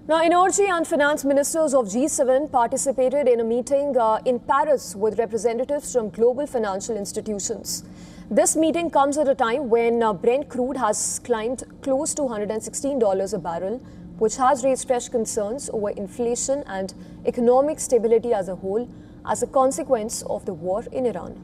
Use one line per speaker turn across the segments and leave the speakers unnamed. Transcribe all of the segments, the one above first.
Now, energy and finance ministers of G7 participated in a meeting in Paris with representatives from global financial institutions. This meeting comes at a time when Brent crude has climbed close to $116 a barrel, which has raised fresh concerns over inflation and economic stability as a whole as a consequence of the war in Iran.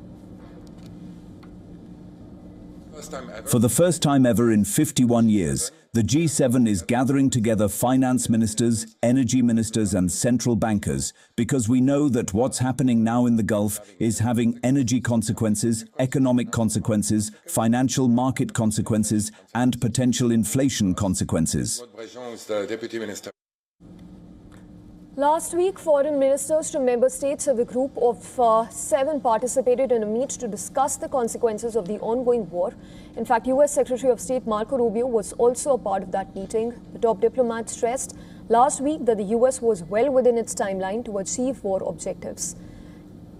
For the first time ever in 51 years, the G7 is gathering together finance ministers, energy ministers and central bankers because we know that what's happening now in the Gulf is having energy consequences, economic consequences, financial market consequences and potential inflation consequences.
Last week, foreign ministers from member states of the group of 7 participated in a meet to discuss the consequences of the ongoing war. In fact, U.S. Secretary of State Marco Rubio was also a part of that meeting. The top diplomat stressed last week that the U.S. was well within its timeline to achieve war objectives.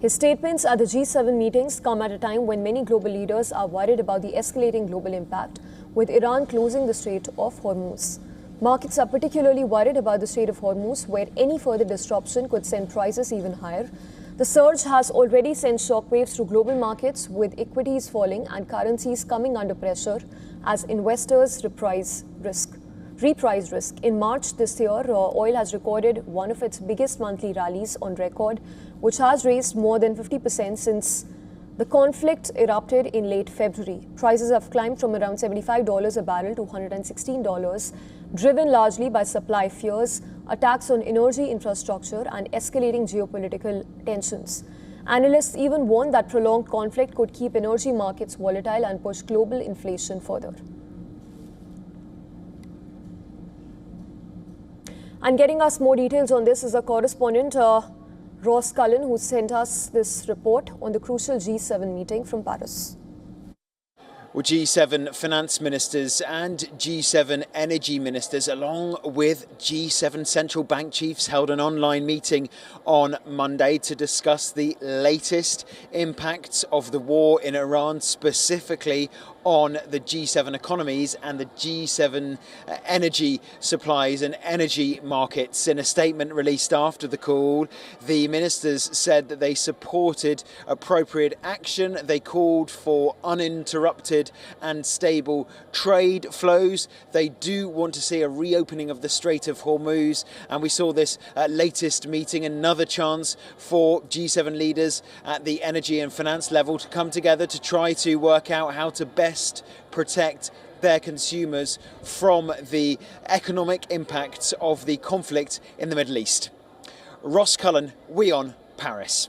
His statements at the G7 meetings come at a time when many global leaders are worried about the escalating global impact, with Iran closing the Strait of Hormuz. Markets are particularly worried about the Strait of Hormuz, where any further disruption could send prices even higher. The surge has already sent shockwaves through global markets, with equities falling and currencies coming under pressure as investors reprice risk. In March this year, oil has recorded one of its biggest monthly rallies on record, which has raised more than 50% since the conflict erupted in late February. Prices have climbed from around $75 a barrel to $116, driven largely by supply fears, attacks on energy infrastructure, and escalating geopolitical tensions. Analysts even warn that prolonged conflict could keep energy markets volatile and push global inflation further. And getting us more details on this is our correspondent, Ross Cullen, who sent us this report on the crucial G7 meeting from Paris.
Well, G7 finance ministers and G7 energy ministers, along with G7 central bank chiefs, held an online meeting on Monday to discuss the latest impacts of the war in Iran, specifically on the G7 economies and the G7 energy supplies and energy markets. In a statement released after the call, the ministers said that they supported appropriate action. They called for uninterrupted and stable trade flows. They do want to see a reopening of the Strait of Hormuz, and we saw this latest meeting another chance for G7 leaders at the energy and finance level to come together to try to work out how to best protect their consumers from the economic impacts of the conflict in the Middle East. Ross Cullen, WION, Paris.